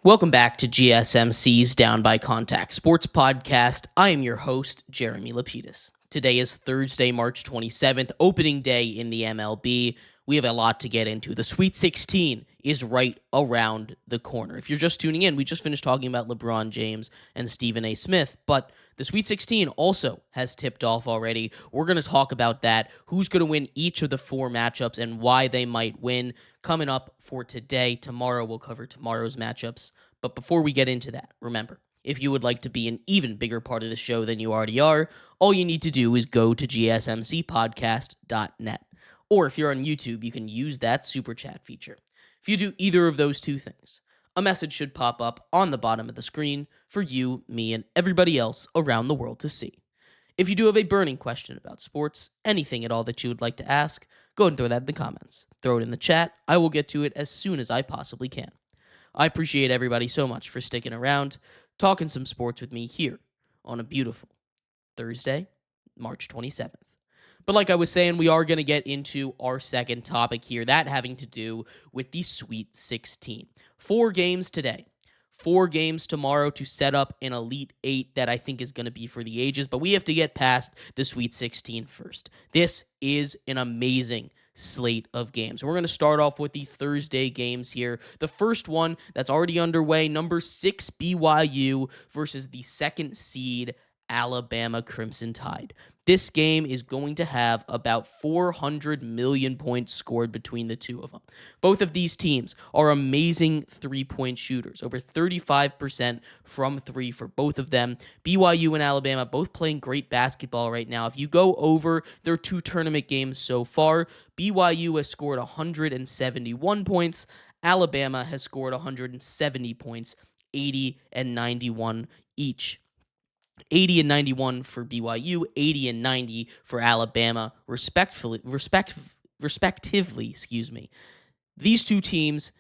Welcome back to GSMC's Down by Contact Sports Podcast. I am your host, Jeremy Lapidus. Today is Thursday, March 27th, opening day in the MLB. We have a lot to get into. The Sweet 16 is right around the corner. If you're just tuning in, we just finished talking about LeBron James and Stephen A. Smith, but the Sweet 16 also has tipped off already. We're going to talk about that, who's going to win each of the four matchups and why they might win. Coming up for today. Tomorrow we'll cover tomorrow's matchups. But before we get into that, remember, if you would like to be an even bigger part of the show than you already are, all you need to do is go to gsmcpodcast.net. Or if you're on YouTube, you can use that super chat feature. If you do either of those two things, a message should pop up on the bottom of the screen for you, me, and everybody else around the world to see. If you do have a burning question about sports, anything at all that you would like to ask, go ahead and throw that in the comments. Throw it in the chat. I will get to it as soon as I possibly can. I appreciate everybody so much for sticking around, talking some sports with me here on a beautiful Thursday, March 27th. But like I was saying, we are going to get into our second topic here, that having to do with the Sweet 16. 4 games today. 4 games tomorrow to set up an Elite 8 that I think is going to be for the ages, but we have to get past the Sweet 16 first. This is an amazing slate of games. We're going to start off with the Thursday games here. The first one that's already underway, number 6 BYU versus the second seed Alabama Crimson Tide. This game is going to have about 400 million points scored between the two of them. Both of these teams are amazing three-point shooters, over 35% from three for both of them. BYU and Alabama both playing great basketball right now. If you go over their 2 tournament games so far, BYU has scored 171 points. Alabama has scored 170 points, 80 and 91 each. 80 and 91 for BYU, 80 and 90 for Alabama, respectively. These two teams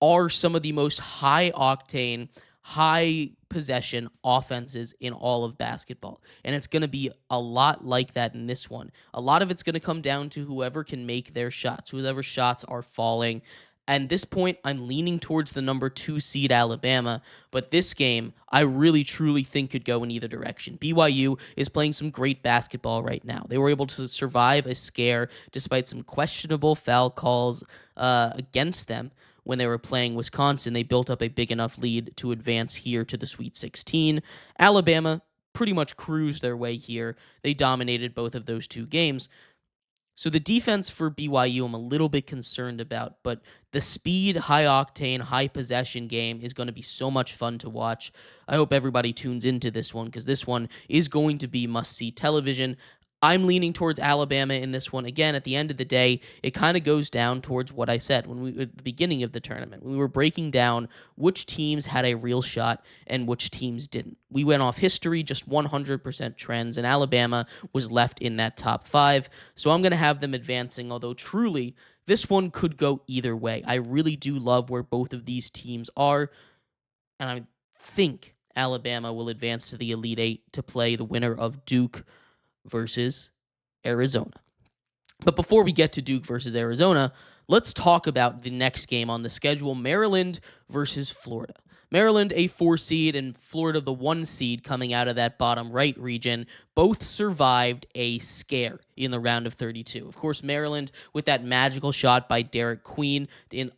are some of the most high-octane, high-possession offenses in all of basketball, and it's going to be a lot like that in this one. A lot of it's going to come down to whoever can make their shots, whoever shots are falling. At this point, I'm leaning towards the number 2 seed Alabama, but this game, I really, truly think could go in either direction. BYU is playing some great basketball right now. They were able to survive a scare despite some questionable foul calls against them when they were playing Wisconsin. They built up a big enough lead to advance here to the Sweet 16. Alabama pretty much cruised their way here. They dominated both of those 2 games. So the defense for BYU I'm a little bit concerned about, but the speed, high-octane, high-possession game is going to be so much fun to watch. I hope everybody tunes into this one because this one is going to be must-see television. I'm leaning towards Alabama in this one. Again, at the end of the day, it kind of goes down towards what I said at the beginning of the tournament. When we were breaking down which teams had a real shot and which teams didn't. We went off history, just 100% trends, and Alabama was left in that top 5. So I'm going to have them advancing, although truly, this one could go either way. I really do love where both of these teams are, and I think Alabama will advance to the Elite 8 to play the winner of Duke versus Arizona. But before we get to Duke versus Arizona, let's talk about the next game on the schedule, Maryland versus Florida. Maryland, a 4 seed, and Florida, the 1 seed coming out of that bottom right region, both survived a scare in the round of 32. Of course, Maryland with that magical shot by Derek Queen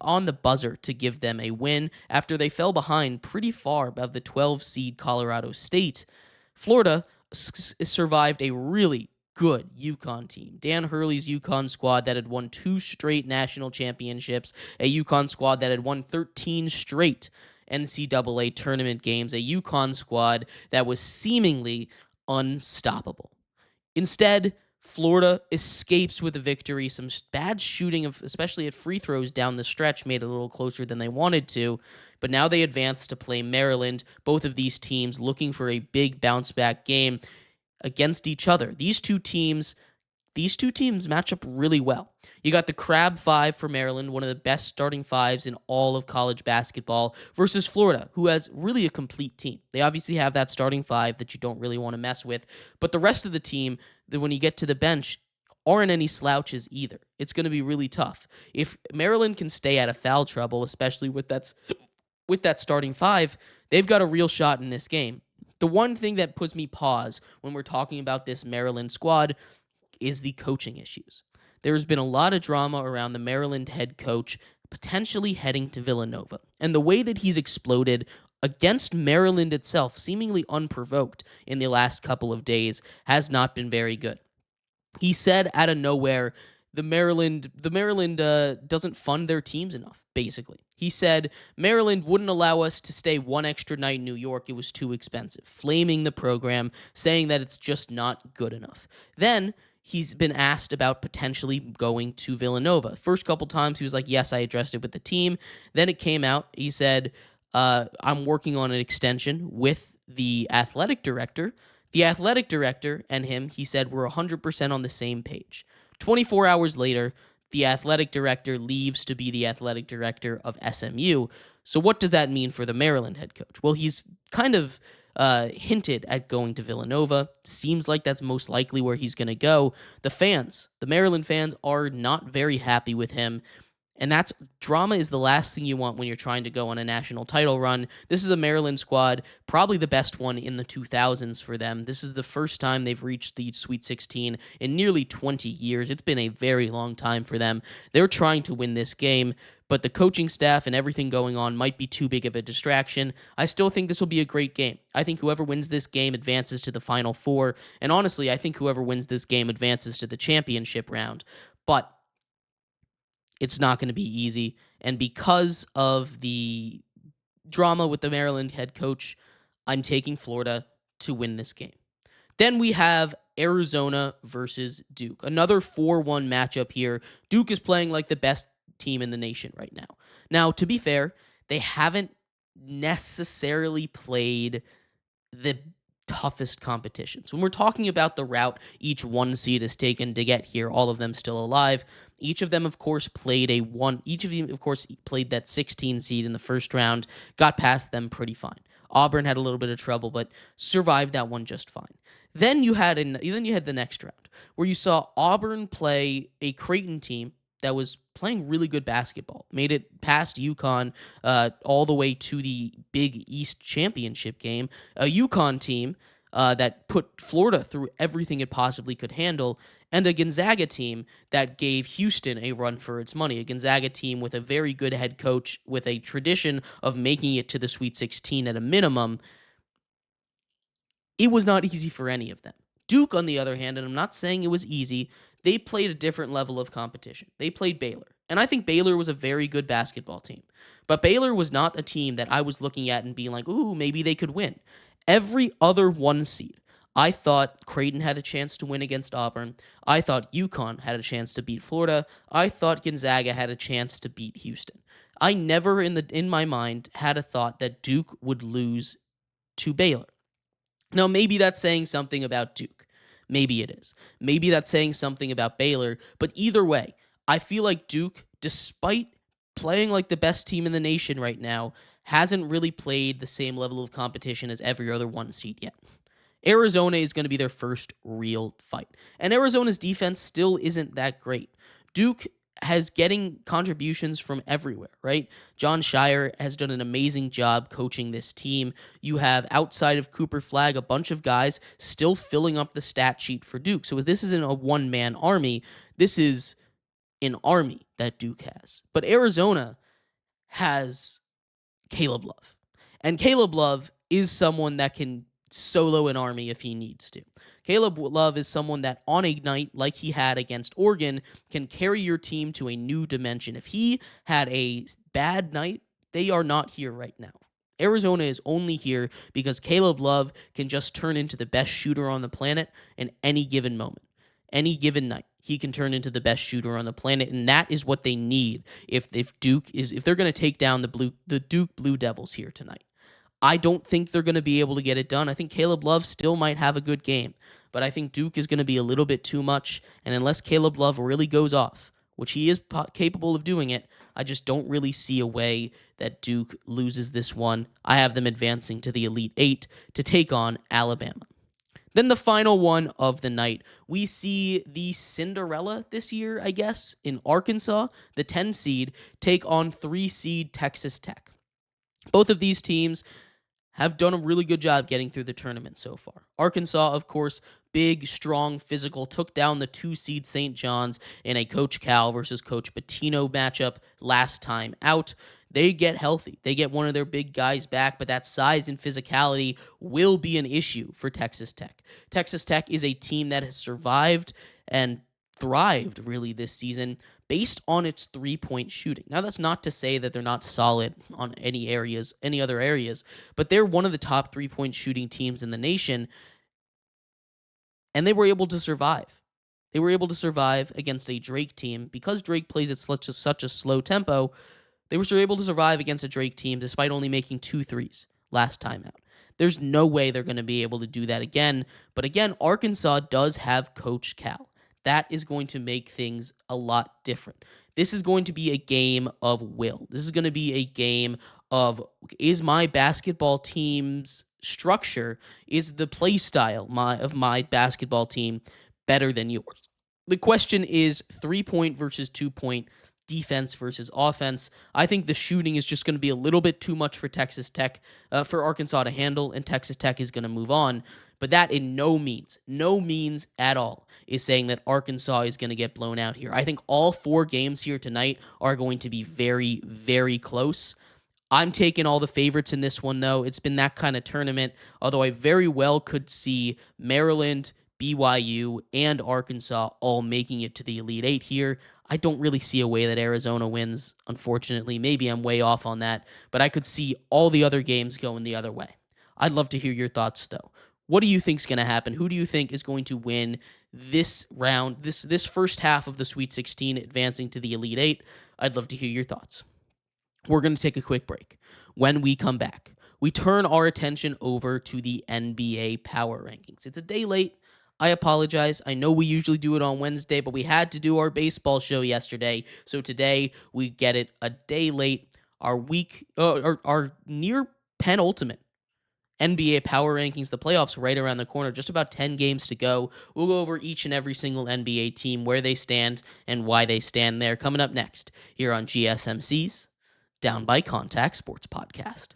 on the buzzer to give them a win after they fell behind pretty far above the 12 seed Colorado State. Florida survived a really good UConn team. Dan Hurley's UConn squad that had won 2 straight national championships, a UConn squad that had won 13 straight NCAA tournament games, a UConn squad that was seemingly unstoppable. Instead, Florida escapes with a victory. Some bad shooting, especially at free throws down the stretch, made it a little closer than they wanted to. But now they advance to play Maryland. Both of these teams looking for a big bounce-back game against each other. These two teams match up really well. You got the Crab 5 for Maryland, one of the best starting 5s in all of college basketball, versus Florida, who has really a complete team. They obviously have that starting 5 that you don't really want to mess with, but the rest of the team, when you get to the bench, aren't any slouches either. It's going to be really tough. If Maryland can stay out of foul trouble, especially with that with that starting five, they've got a real shot in this game. The one thing that puts me pause when we're talking about this Maryland squad is the coaching issues. There's been a lot of drama around the Maryland head coach potentially heading to Villanova. And the way that he's exploded against Maryland itself, seemingly unprovoked in the last couple of days, has not been very good. He said out of nowhere, the Maryland doesn't fund their teams enough, basically. He said Maryland wouldn't allow us to stay one extra night in New York. It was too expensive, flaming the program, saying that it's just not good enough. Then he's been asked about potentially going to Villanova. First couple times he was like, yes, I addressed it with the team. Then it came out. He said, I'm working on an extension with the athletic director. The athletic director and him, he said, were 100% on the same page. 24 hours later, the athletic director leaves to be the athletic director of SMU. So what does that mean for the Maryland head coach? Well, he's kind of hinted at going to Villanova. Seems like that's most likely where he's going to go. The Maryland fans are not very happy with him. And that's drama is the last thing you want when you're trying to go on a national title run. This is a Maryland squad, probably the best one in the 2000s for them. This is the first time they've reached the Sweet 16 in nearly 20 years. It's been a very long time for them. They're trying to win this game, but the coaching staff and everything going on might be too big of a distraction. I still think this will be a great game. I think whoever wins this game advances to the Final Four, and honestly, I think whoever wins this game advances to the championship round. But it's not going to be easy. And because of the drama with the Maryland head coach, I'm taking Florida to win this game. Then we have Arizona versus Duke. Another 4-1 matchup here. Duke is playing like the best team in the nation right now. Now, to be fair, they haven't necessarily played the toughest competitions. When we're talking about the route each one seed has taken to get here, all of them still alive. Each of them, of course, played that 16 seed in the first round, got past them pretty fine. Auburn had a little bit of trouble, but survived that one just fine. Then you had the next round, where you saw Auburn play a Creighton team that was playing really good basketball, made it past UConn all the way to the Big East Championship game, a UConn team that put Florida through everything it possibly could handle, and a Gonzaga team that gave Houston a run for its money, a Gonzaga team with a very good head coach with a tradition of making it to the Sweet 16 at a minimum. It was not easy for any of them. Duke, on the other hand, and I'm not saying it was easy, they played a different level of competition. They played Baylor. And I think Baylor was a very good basketball team. But Baylor was not a team that I was looking at and being like, ooh, maybe they could win. Every other one seed, I thought Creighton had a chance to win against Auburn. I thought UConn had a chance to beat Florida. I thought Gonzaga had a chance to beat Houston. I never in my mind had a thought that Duke would lose to Baylor. Now, maybe that's saying something about Duke. Maybe it is. Maybe that's saying something about Baylor. But either way, I feel like Duke, despite playing like the best team in the nation right now, hasn't really played the same level of competition as every other one seed yet. Arizona is going to be their first real fight. And Arizona's defense still isn't that great. Duke has getting contributions from everywhere, right? John Shire has done an amazing job coaching this team. You have, outside of Cooper Flagg, a bunch of guys still filling up the stat sheet for Duke. So this isn't a one-man army. This is an army that Duke has. But Arizona has Caleb Love. And Caleb Love is someone that can solo an army if he needs to. Caleb Love is someone that on a night like he had against Oregon can carry your team to a new dimension. If he had a bad night, they are not here right now. Arizona is only here because Caleb Love can just turn into the best shooter on the planet in any given moment, any given night. He can turn into the best shooter on the planet, and that is what they need if they're going to take down the Duke Blue Devils here tonight. I don't think they're going to be able to get it done. I think Caleb Love still might have a good game, but I think Duke is going to be a little bit too much, and unless Caleb Love really goes off, which he is capable of doing it, I just don't really see a way that Duke loses this one. I have them advancing to the Elite Eight to take on Alabama. Then the final one of the night, we see the Cinderella this year, I guess, in Arkansas, the 10 seed, take on 3 seed Texas Tech. Both of these teams have done a really good job getting through the tournament so far. Arkansas, of course, big, strong, physical, took down the 2 seed St. John's in a Coach Cal versus Coach Pitino matchup last time out. They get healthy. They get one of their big guys back, but that size and physicality will be an issue for Texas Tech. Texas Tech is a team that has survived and thrived really this season based on its 3-point shooting. Now, that's not to say that they're not solid on any other areas, but they're one of the top 3-point shooting teams in the nation, and they were able to survive. They were able to survive against a Drake team because Drake plays at such a slow tempo. They were able to survive against a Drake team despite only making 2 threes last time out. There's no way they're going to be able to do that again. But again, Arkansas does have Coach Cal. That is going to make things a lot different. This is going to be a game of will. This is going to be a game of, is my basketball team's structure, is the play style of my basketball team better than yours? The question is 3-point versus 2-point, defense versus offense. I think the shooting is just going to be a little bit too much for Texas Tech, for Arkansas to handle, and Texas Tech is going to move on. But that in no means at all is saying that Arkansas is going to get blown out here. I think all 4 games here tonight are going to be very, very close. I'm taking all the favorites in this one, though. It's been that kind of tournament, although I very well could see Maryland, BYU, and Arkansas all making it to the Elite Eight here. I don't really see a way that Arizona wins, unfortunately. Maybe I'm way off on that, but I could see all the other games going the other way. I'd love to hear your thoughts, though. What do you think is going to happen? Who do you think is going to win this round, this first half of the Sweet 16, advancing to the Elite Eight? I'd love to hear your thoughts. We're going to take a quick break. When we come back, we turn our attention over to the NBA Power Rankings. It's a day late. I apologize. I know we usually do it on Wednesday, but we had to do our baseball show yesterday. So today we get it a day late. Our near penultimate NBA Power Rankings, the playoffs right around the corner, just about 10 games to go. We'll go over each and every single NBA team, where they stand and why they stand there, coming up next here on GSMC's Down by Contact Sports Podcast.